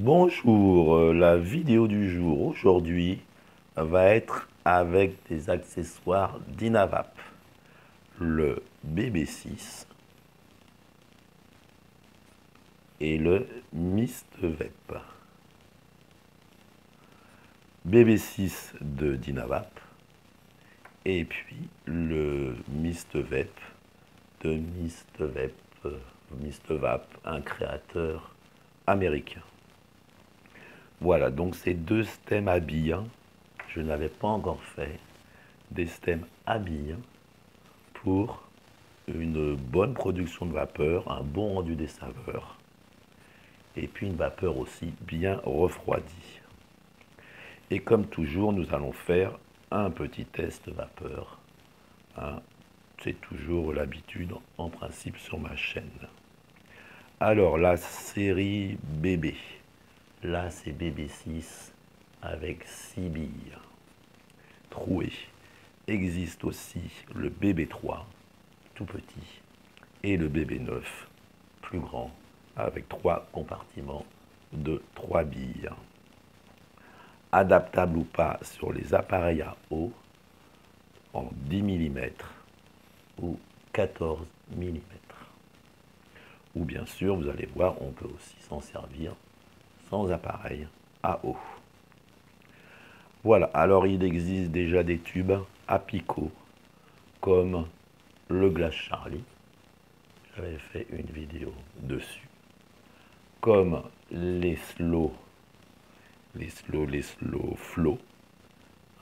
Bonjour, la vidéo du jour aujourd'hui va être avec des accessoires d'Inavap. Le BB6 et le MistVep. BB6 de d'Inavap et puis le MistVep de MistVap, un créateur américain. Voilà, donc ces deux stems à billes, je n'avais pas encore fait des stems à billes pour une bonne production de vapeur, un bon rendu des saveurs, et puis une vapeur aussi bien refroidie. Et comme toujours, nous allons faire un petit test vapeur. Hein, c'est toujours l'habitude en principe sur ma chaîne. Alors la série BB, là c'est BB6 avec 6 billes trouées. Existe aussi le BB3, tout petit, et le BB9, plus grand, avec 3 compartiments de 3 billes. Adaptable ou pas sur les appareils à eau en 10 mm ou 14 mm. Ou bien sûr, vous allez voir, on peut aussi s'en servir sans appareil à eau. Voilà, alors il existe déjà des tubes à picot, comme le Glass Charlie. J'avais fait une vidéo dessus. Comme les slow flow.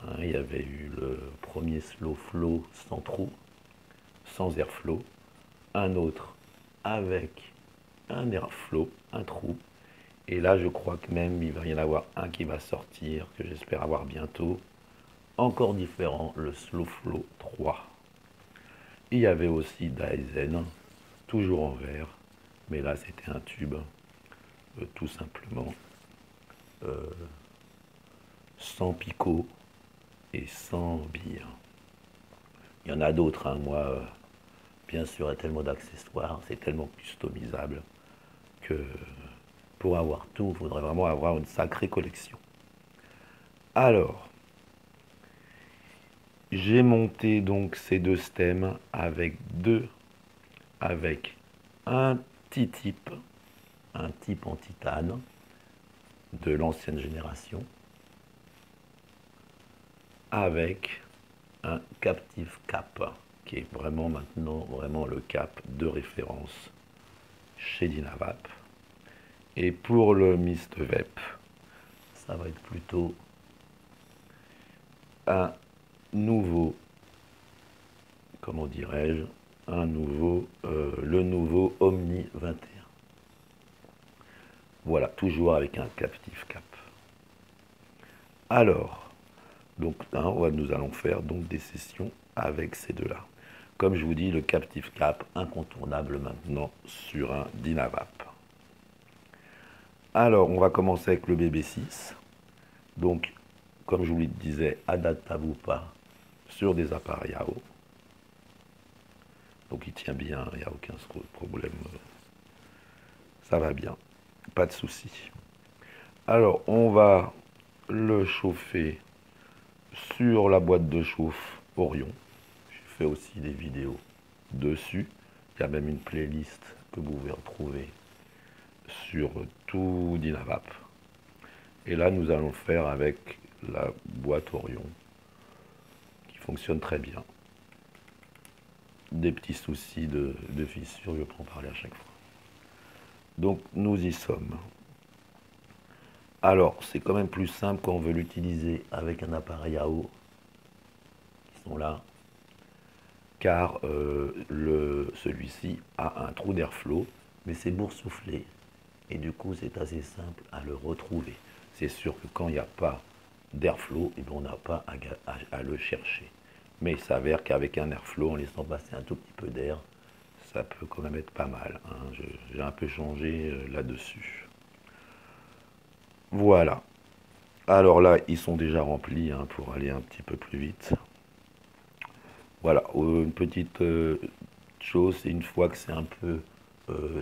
Hein, il y avait eu le premier slow flow sans trou, sans airflow. Un autre avec un airflow, un trou. Et là, je crois que même il va y en avoir un qui va sortir, que j'espère avoir bientôt. Encore différent, le Slow Flow 3. Il y avait aussi Daisen, toujours en verre, mais là c'était un tube, tout simplement, sans picot et sans billes. Il y en a d'autres, hein. Moi, bien sûr, il y a tellement d'accessoires, c'est tellement customisable que pour avoir tout, il faudrait vraiment avoir une sacrée collection. Alors, j'ai monté donc ces deux stems avec un petit type, un type en titane de l'ancienne génération, avec un captif cap, qui est vraiment maintenant vraiment le cap de référence chez Dinavap. Et pour le MistVep, ça va être plutôt un nouveau, comment dirais-je, le nouveau Omni 21. Voilà, toujours avec un captif cap. Alors, donc hein, nous allons faire donc des sessions avec ces deux-là. Comme je vous dis, le captif cap, incontournable maintenant sur un Dinavap. Alors, on va commencer avec le BB6. Donc, comme je vous le disais, adaptable ou pas sur des appareils à eau. Donc, il tient bien, il n'y a aucun problème. Ça va bien, pas de souci. Alors, on va le chauffer sur la boîte de chauffe Orion. J'ai fait aussi des vidéos dessus. Il y a même une playlist que vous pouvez retrouver sur tout Dinavap. Et là, nous allons le faire avec la boîte Orion, qui fonctionne très bien. Des petits soucis de fissure, je peux en parler à chaque fois. Donc, nous y sommes. Alors, c'est quand même plus simple quand on veut l'utiliser avec un appareil à eau, qui sont là, car celui-ci a un trou d'airflow, mais c'est boursouflé, et du coup, c'est assez simple à le retrouver. C'est sûr que quand il n'y a pas d'airflow, eh bien, on n'a pas à le chercher. Mais il s'avère qu'avec un airflow, en laissant passer un tout petit peu d'air, ça peut quand même être pas mal. Hein. J'ai un peu changé là-dessus. Voilà. Alors là, ils sont déjà remplis hein, pour aller un petit peu plus vite. Voilà, une petite chose, c'est une fois que c'est un peu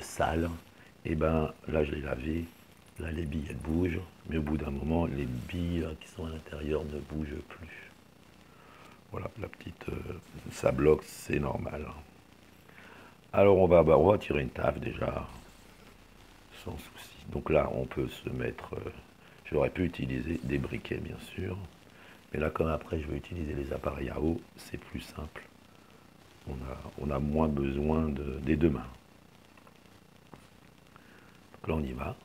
sale, et ben là je l'ai lavé Là, les billes, elles bougent, mais au bout d'un moment, les billes qui sont à l'intérieur ne bougent plus. Voilà, la petite, ça bloque, c'est normal. Alors, on va tirer une taf déjà, sans souci. Donc là, on peut se mettre, j'aurais pu utiliser des briquets, bien sûr. Mais là, comme après, je vais utiliser les appareils à eau, c'est plus simple. On a moins besoin des deux mains. Donc là, on y va.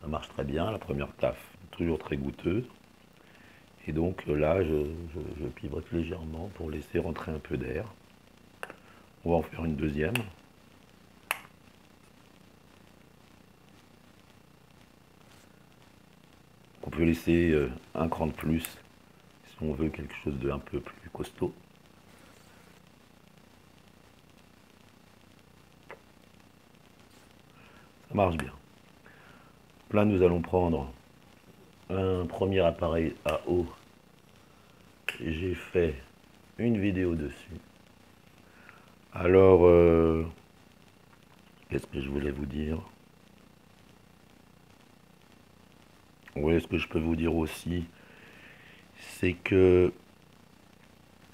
Ça marche très bien, la première taf, toujours très goûteuse. Et donc là, je pivote légèrement pour laisser rentrer un peu d'air. On va en faire une deuxième. On peut laisser un cran de plus si on veut quelque chose de un peu plus costaud. Ça marche bien. Là, nous allons prendre un premier appareil à eau. J'ai fait une vidéo dessus. Alors, qu'est-ce que je voulais vous dire? Oui, ce que je peux vous dire aussi, c'est que,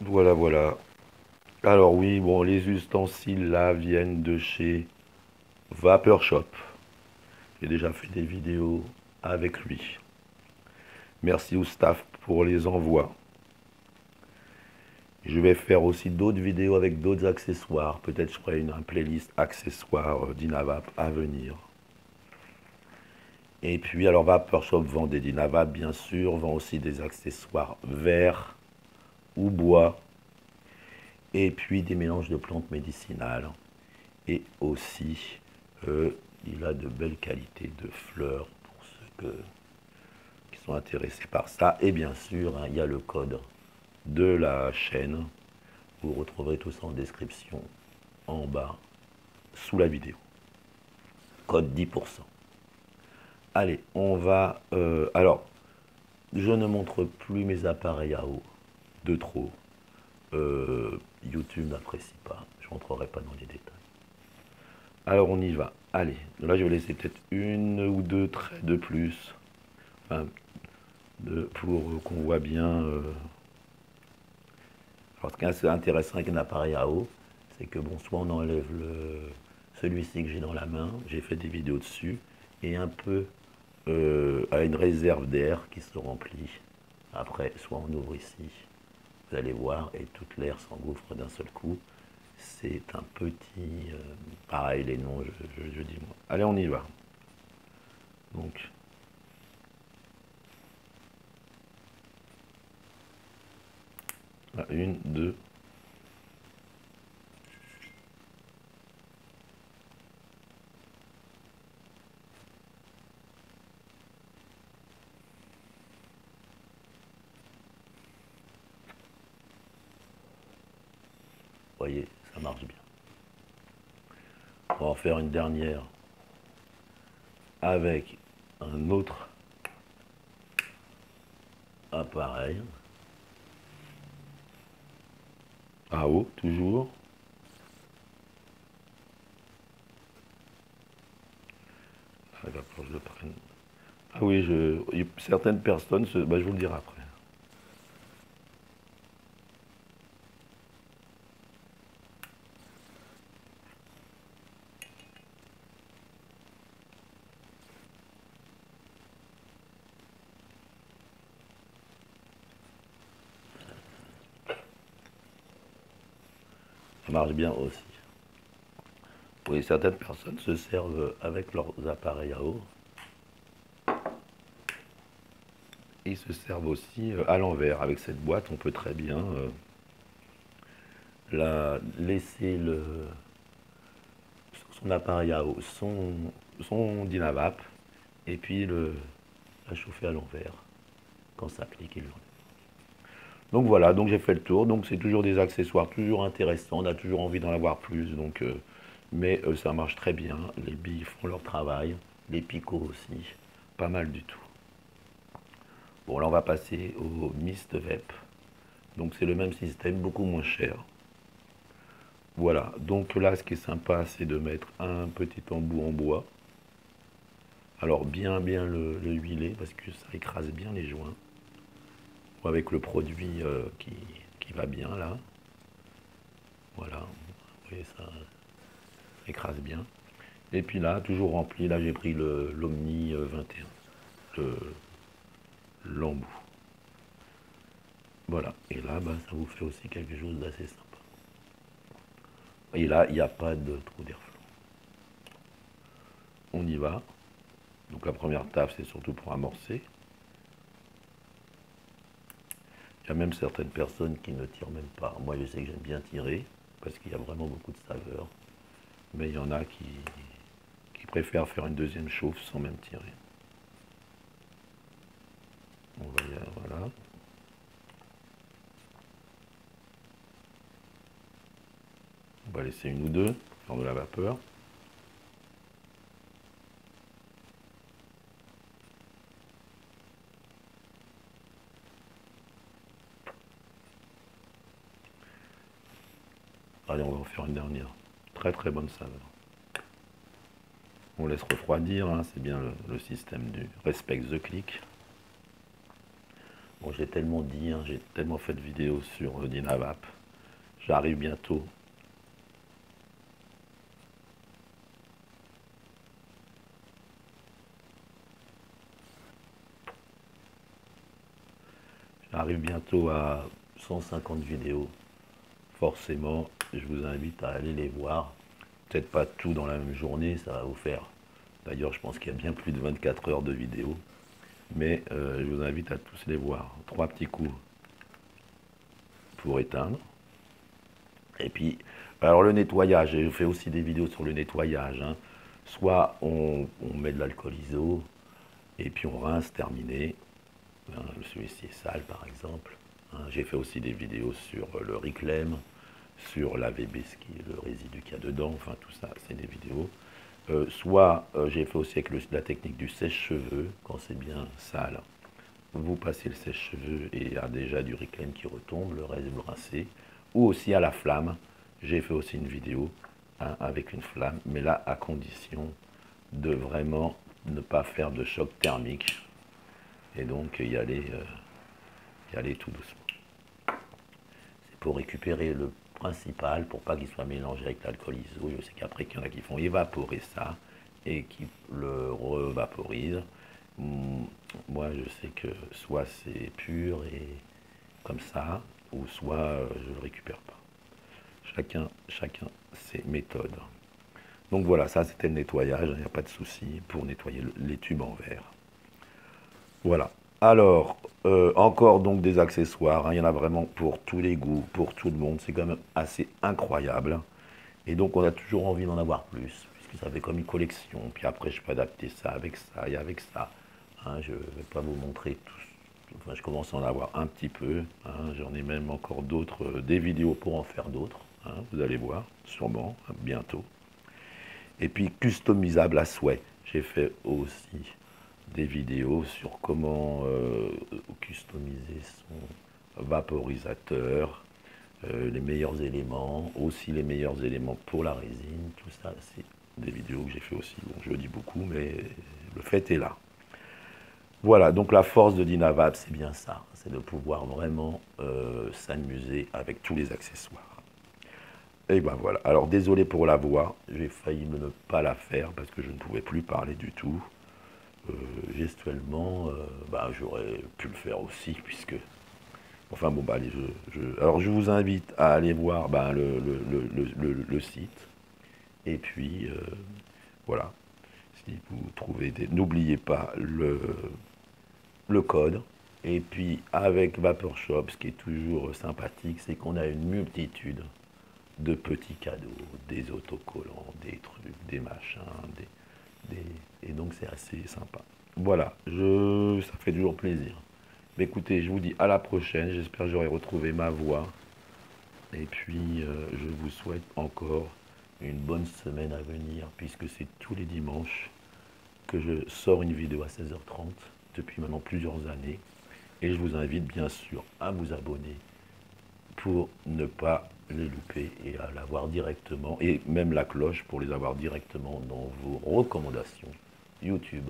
voilà. Alors oui, bon, les ustensiles là viennent de chez Vapor Shop. J'ai déjà fait des vidéos avec lui. Merci au staff pour les envois. Je vais faire aussi d'autres vidéos avec d'autres accessoires. Peut-être je ferai une playlist accessoires Dynavap à venir. Et puis, alors Vapor Shop vend des Dynavap, bien sûr, vend aussi des accessoires verre ou bois. Et puis des mélanges de plantes médicinales. Et aussi, il a de belles qualités de fleurs pour ceux qui sont intéressés par ça. Et bien sûr, hein, il y a le code de la chaîne. Vous retrouverez tout ça en description en bas sous la vidéo. Code 10%. Allez, on va... alors, je ne montre plus mes appareils à eau de trop. YouTube n'apprécie pas. Je ne rentrerai pas dans les détails. Alors, on y va. Allez, là, je vais laisser peut-être une ou deux traits de plus. Enfin, pour qu'on voit bien... Alors, ce qui est assez intéressant avec un appareil à eau, c'est que bon, soit on enlève celui-ci que j'ai dans la main, j'ai fait des vidéos dessus, et un peu à une réserve d'air qui se remplit. Après, soit on ouvre ici, vous allez voir, et toute l'air s'engouffre d'un seul coup. C'est un petit... pareil, les noms, je dis moi. Allez, on y va. Donc... là, une, deux... Vous voyez, ça marche bien. On va en faire une dernière avec un autre appareil. À eau, toujours. Ah, il va falloir que je le prenne. Ah oui, certaines personnes, bah, je vous le dirai après. Ça marche bien aussi. Oui, certaines personnes se servent avec leurs appareils à eau. Ils se servent aussi à l'envers. Avec cette boîte, on peut très bien laisser son appareil à eau, son Dynavap, et puis la chauffer à l'envers. Quand ça clique, il l'enlève. Donc voilà, donc j'ai fait le tour. Donc c'est toujours des accessoires toujours intéressants. On a toujours envie d'en avoir plus. Donc, mais ça marche très bien. Les billes font leur travail. les picots aussi, pas mal du tout. Bon, là on va passer au Mist Vape. Donc c'est le même système, beaucoup moins cher. Voilà, donc là ce qui est sympa, c'est de mettre un petit embout en bois. Alors bien le huiler, parce que ça écrase bien les joints. Avec le produit qui va bien là. Voilà, vous voyez ça écrase bien. Et puis là, toujours rempli, là j'ai pris l'Omni 21, l'embout. Voilà, et là bah, ça vous fait aussi quelque chose d'assez sympa. Et là, il n'y a pas de trou d'airflow. On y va. Donc la première taf, c'est surtout pour amorcer. Il y a même certaines personnes qui ne tirent même pas. Moi, je sais que j'aime bien tirer, parce qu'il y a vraiment beaucoup de saveur. Mais il y en a qui préfèrent faire une deuxième chauffe sans même tirer. Voilà. On va laisser une ou deux, faire de la vapeur. Allez, on va en faire une dernière. Très très bonne saveur. On laisse refroidir, hein, c'est bien le système du Respect the Click. Bon, j'ai tellement dit, hein, j'ai tellement fait de vidéos sur le Dynavape. J'arrive bientôt. J'arrive bientôt à 150 vidéos. Forcément, je vous invite à aller les voir. Peut-être pas tout dans la même journée, ça va vous faire. D'ailleurs, je pense qu'il y a bien plus de 24 heures de vidéos. Mais je vous invite à tous les voir. 3 petits coups pour éteindre. Et puis, alors le nettoyage, je fais aussi des vidéos sur le nettoyage. Hein. Soit on met de l'alcool iso, et puis on rince, terminé. Hein, celui-ci est sale par exemple. Hein, j'ai fait aussi des vidéos sur le Reclaim, sur la VB, le résidu qu'il y a dedans, enfin tout ça, c'est des vidéos. Soit j'ai fait aussi avec la technique du sèche-cheveux, quand c'est bien sale. Vous passez le sèche-cheveux et il y a déjà du Reclaim qui retombe, le reste vous le rincez. Ou aussi à la flamme, j'ai fait aussi une vidéo hein, avec une flamme, mais là à condition de vraiment ne pas faire de choc thermique et donc y aller tout doucement. C'est pour récupérer le principal, pour pas qu'il soit mélangé avec l'alcool iso. Je sais qu'après qu'il y en a qui font évaporer ça et qui le revaporisent. Moi je sais que soit c'est pur et comme ça, ou soit je ne le récupère pas. Chacun ses méthodes. Donc voilà, ça c'était le nettoyage, il n'y a pas de souci pour nettoyer les tubes en verre. Voilà. Alors, encore donc des accessoires, hein, il y en a vraiment pour tous les goûts, pour tout le monde, c'est quand même assez incroyable. Et donc on a toujours envie d'en avoir plus, puisque ça fait comme une collection, puis après je peux adapter ça avec ça et avec ça. Hein, je ne vais pas vous montrer tout, enfin je commence à en avoir un petit peu, hein, j'en ai même encore d'autres, des vidéos pour en faire d'autres, hein, vous allez voir, sûrement, hein, bientôt. Et puis customisable à souhait, j'ai fait aussi des vidéos sur comment customiser son vaporisateur, les meilleurs éléments, aussi les meilleurs éléments pour la résine, tout ça, c'est des vidéos que j'ai fait aussi. Bon, je le dis beaucoup, mais le fait est là. Voilà, donc la force de Dynavape, c'est bien ça, c'est de pouvoir vraiment s'amuser avec tous les accessoires. Et ben voilà, alors désolé pour la voix, j'ai failli ne pas la faire parce que je ne pouvais plus parler du tout. Gestuellement, bah, j'aurais pu le faire aussi, puisque... Enfin bon, bah allez, alors je vous invite à aller voir bah, le site. Et puis, voilà, si vous trouvez des... N'oubliez pas le code. Et puis, avec VaporShop, ce qui est toujours sympathique, c'est qu'on a une multitude de petits cadeaux, des autocollants, des trucs, des machins, et donc c'est assez sympa. Voilà, ça fait toujours plaisir. Mais écoutez, je vous dis à la prochaine, j'espère que j'aurai retrouvé ma voix. Et puis, je vous souhaite encore une bonne semaine à venir, puisque c'est tous les dimanches que je sors une vidéo à 16h30 depuis maintenant plusieurs années. Et je vous invite bien sûr à vous abonner pour ne pas les louper et à l'avoir directement, et même la cloche pour les avoir directement dans vos recommandations YouTube.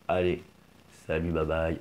Allez, salut, bye bye.